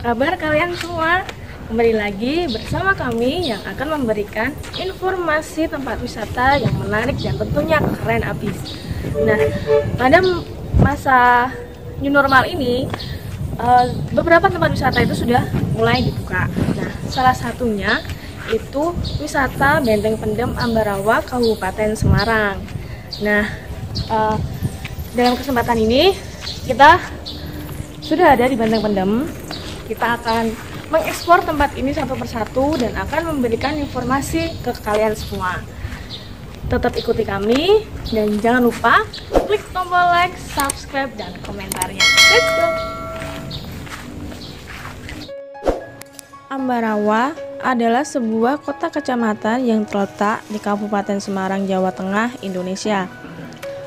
kabar kalian semua? Kembali lagi bersama kami yang akan memberikan informasi tempat wisata yang menarik dan tentunya keren abis. Nah, pada masa new normal ini, beberapa tempat wisata itu sudah mulai dibuka. Nah, salah satunya itu wisata Benteng Pendem Ambarawa, Kabupaten Semarang. Nah, dalam kesempatan ini kita sudah ada di Benteng Pendem. Kita akan mengeksplor tempat ini satu persatu dan akan memberikan informasi ke kalian semua. Tetap ikuti kami dan jangan lupa klik tombol like, subscribe, dan komentarnya. Let's go! Ambarawa adalah sebuah kota kecamatan yang terletak di Kabupaten Semarang, Jawa Tengah, Indonesia.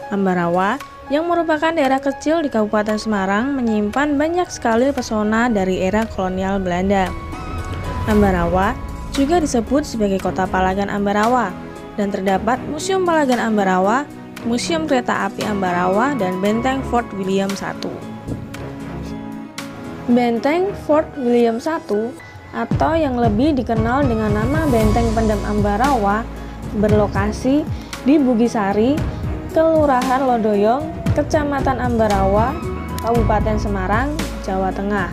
Ambarawa yang merupakan daerah kecil di Kabupaten Semarang menyimpan banyak sekali pesona dari era kolonial Belanda. Ambarawa juga disebut sebagai Kota Palagan Ambarawa dan terdapat Museum Palagan Ambarawa, Museum Kereta Api Ambarawa, dan Benteng Fort William I. Benteng Fort William I atau yang lebih dikenal dengan nama Benteng Pendem Ambarawa berlokasi di Bugisari, Kelurahan Lodoyong, Kecamatan Ambarawa, Kabupaten Semarang, Jawa Tengah.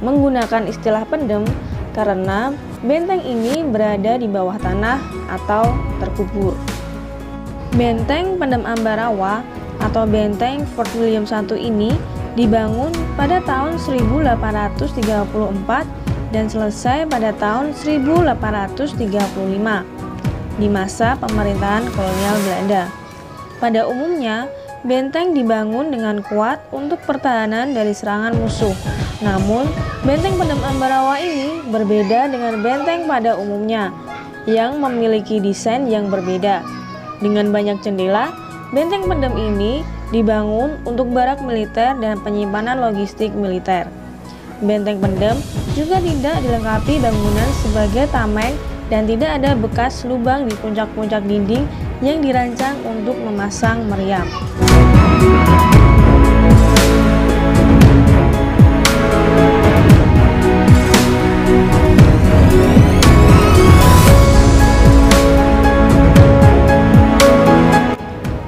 Menggunakan istilah pendem karena benteng ini berada di bawah tanah atau terkubur. Benteng Pendem Ambarawa atau Benteng Fort William I ini dibangun pada tahun 1834 dan selesai pada tahun 1835 di masa pemerintahan kolonial Belanda. Pada umumnya, benteng dibangun dengan kuat untuk pertahanan dari serangan musuh. Namun, Benteng Pendem Ambarawa ini berbeda dengan benteng pada umumnya yang memiliki desain yang berbeda. Dengan banyak jendela, Benteng Pendem ini dibangun untuk barak militer dan penyimpanan logistik militer. Benteng Pendem juga tidak dilengkapi bangunan sebagai tameng dan tidak ada bekas lubang di puncak-puncak dinding yang dirancang untuk memasang meriam.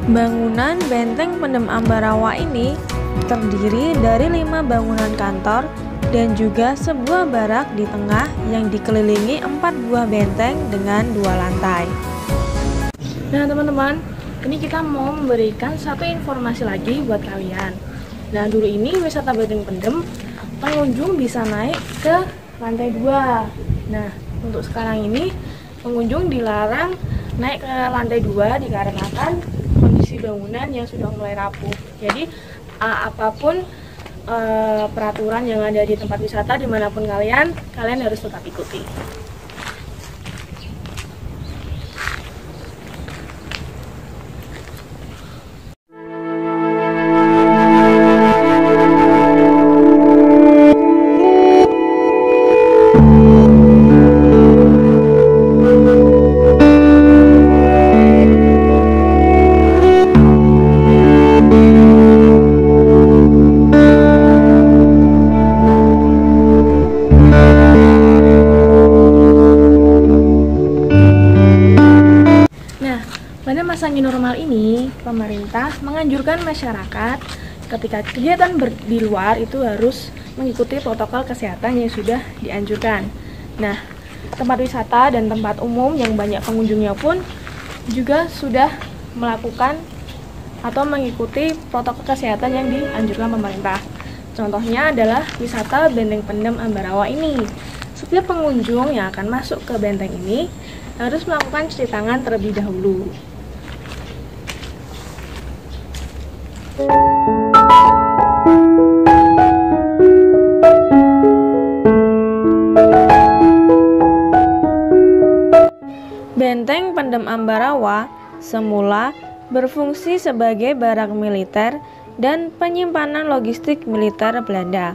Bangunan Benteng Pendem Ambarawa ini terdiri dari 5 bangunan kantor dan juga sebuah barak di tengah yang dikelilingi 4 buah benteng dengan 2 lantai. Nah teman-teman, ini kita mau memberikan satu informasi lagi buat kalian. Nah dulu ini wisata Benteng Pendem, pengunjung bisa naik ke lantai 2. Nah untuk sekarang ini pengunjung dilarang naik ke lantai 2 dikarenakan kondisi bangunan yang sudah mulai rapuh. Jadi apapun peraturan yang ada di tempat wisata dimanapun kalian harus tetap ikuti. Pada masa new normal ini, pemerintah menganjurkan masyarakat ketika kegiatan di luar itu harus mengikuti protokol kesehatan yang sudah dianjurkan. Nah, tempat wisata dan tempat umum yang banyak pengunjungnya pun juga sudah melakukan atau mengikuti protokol kesehatan yang dianjurkan pemerintah. Contohnya adalah wisata Benteng Pendem Ambarawa ini. Setiap pengunjung yang akan masuk ke benteng ini harus melakukan cuci tangan terlebih dahulu. Benteng Pendem Ambarawa semula berfungsi sebagai barak militer dan penyimpanan logistik militer Belanda.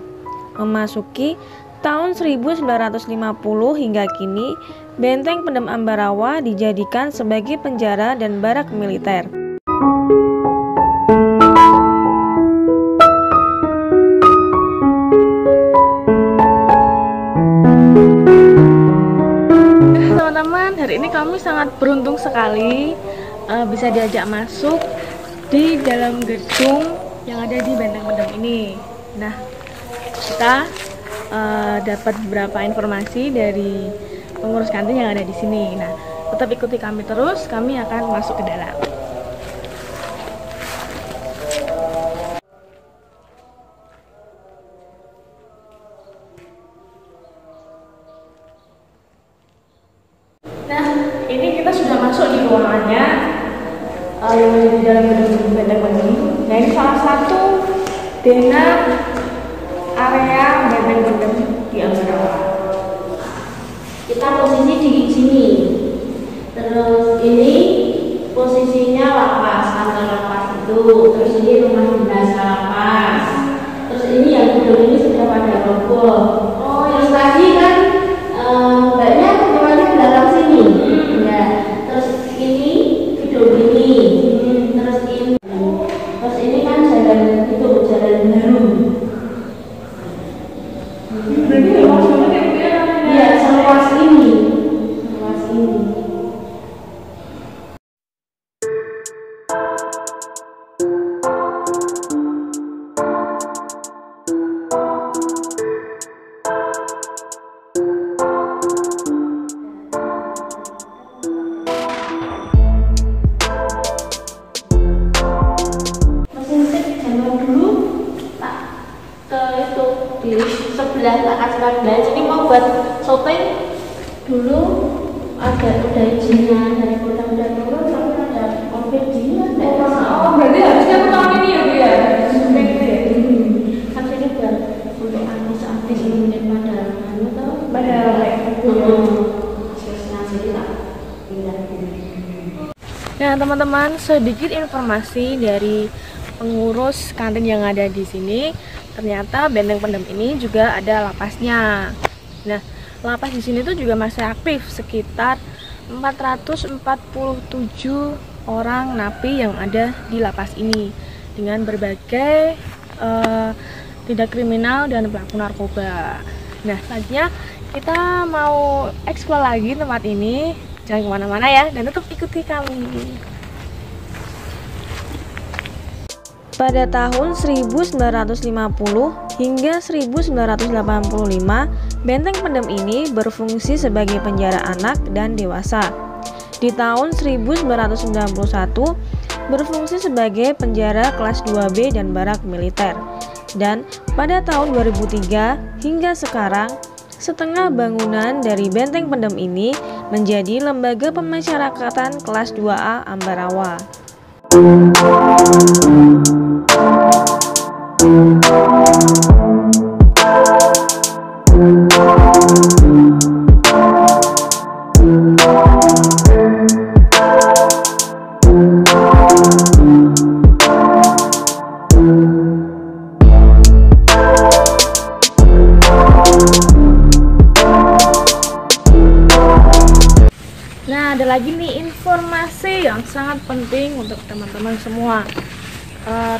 Memasuki tahun 1950 hingga kini, Benteng Pendem Ambarawa dijadikan sebagai penjara dan barak militer. Teman-teman, hari ini kami sangat beruntung sekali bisa diajak masuk di dalam gedung yang ada di Benteng Pendem ini. Nah, kita dapat beberapa informasi dari pengurus kantin yang ada di sini. Nah, tetap ikuti kami terus, kami akan masuk ke dalam. Nah, ini kita sudah masuk di ruangannya yang ada di dalam gedung Benteng Pendem. Nah, ini salah satu denah area Benteng Pendem di Ambarawa. Kita posisi di sini. Terus ini posisinya lapas, kantor lapas itu. Terus ini rumah dinas lapas. Terus ini yang gedung ini sudah pada roboh. Oh, terus tadi kan banyak lewat di belakang sini. Ya. Terus ini gedung ini. Terus ini kan jalan itu jalan baru. Berarti luas banget ya? Iya, seluas ini. Seluas ini. Mesin sip zaman dulu tak ke itu di sebelah lakas Kardang. Jadi mau buat syuting dulu udah izinnya dari Polda Metro, tapi ada COVID gini Oh, berarti harusnya tahun ini ya Bu ya? Syuting itu ya? kan ini buat untuk artis-artis ini pada tuh Pada jadi tak pindah. Nah, teman-teman, sedikit informasi dari pengurus kantin yang ada di sini. Ternyata Benteng Pendem ini juga ada lapasnya. Nah, lapas di sini tuh juga masih aktif, sekitar 447 orang napi yang ada di lapas ini dengan berbagai tindak kriminal dan pelaku narkoba. Nah, selanjutnya kita mau eksplor lagi tempat ini. Jangan kemana-mana ya, dan tetap ikuti kami. Pada tahun 1950 hingga 1985, Benteng Pendem ini berfungsi sebagai penjara anak dan dewasa. Di tahun 1991, berfungsi sebagai penjara kelas 2B dan barak militer. Dan pada tahun 2003 hingga sekarang, setengah bangunan dari Benteng Pendem ini menjadi lembaga pemasyarakatan kelas 2A Ambarawa. Nah, ada lagi nih informasi yang sangat penting untuk teman-teman semua.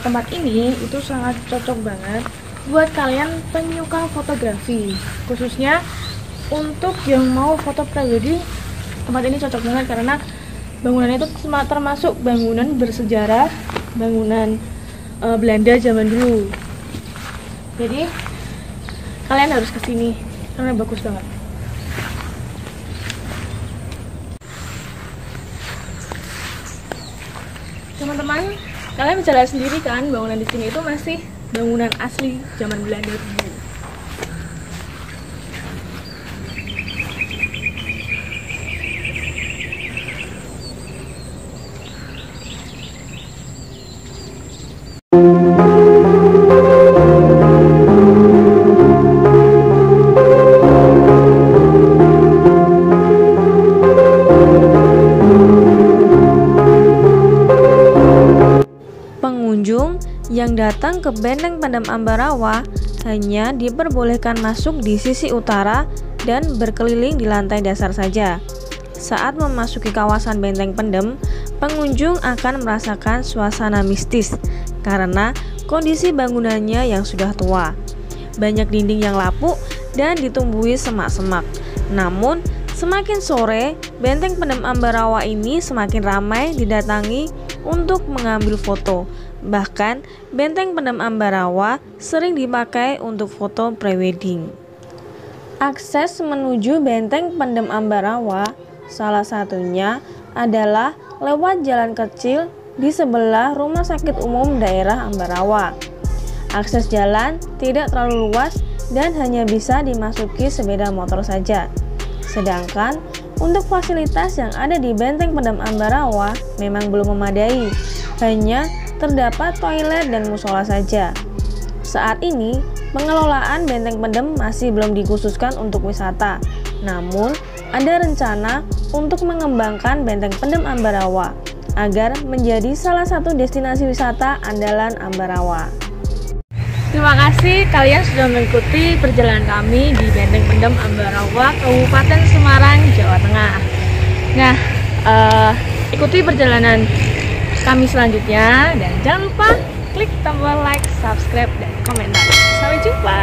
Tempat ini itu sangat cocok banget buat kalian penyuka fotografi, khususnya untuk yang mau foto pribadi. Tempat ini cocok banget karena bangunannya itu termasuk bangunan bersejarah, bangunan Belanda zaman dulu. Jadi kalian harus kesini karena bagus banget. Teman-teman, kalian bisa lihat sendiri kan, bangunan di sini itu masih bangunan asli zaman Belanda dulu. Pengunjung yang datang ke Benteng Pendem Ambarawa hanya diperbolehkan masuk di sisi utara dan berkeliling di lantai dasar saja. Saat memasuki kawasan Benteng Pendem, pengunjung akan merasakan suasana mistis karena kondisi bangunannya yang sudah tua. Banyak dinding yang lapuk dan ditumbuhi semak-semak. Namun, semakin sore, Benteng Pendem Ambarawa ini semakin ramai didatangi untuk mengambil foto. Bahkan, Benteng Pendem Ambarawa sering dipakai untuk foto prewedding. Akses menuju Benteng Pendem Ambarawa salah satunya adalah lewat jalan kecil di sebelah Rumah Sakit Umum Daerah Ambarawa. Akses jalan tidak terlalu luas dan hanya bisa dimasuki sepeda motor saja. Sedangkan untuk fasilitas yang ada di Benteng Pendem Ambarawa memang belum memadai, hanya terdapat toilet dan musola saja. Saat ini, pengelolaan Benteng Pendem masih belum dikhususkan untuk wisata. Namun, ada rencana untuk mengembangkan Benteng Pendem Ambarawa agar menjadi salah satu destinasi wisata andalan Ambarawa. Terima kasih kalian sudah mengikuti perjalanan kami di Benteng Pendem Ambarawa, Kabupaten Semarang, Jawa Tengah. Nah, ikuti perjalanan kami selanjutnya dan jangan lupa klik tombol like, subscribe, dan komentar. Sampai jumpa.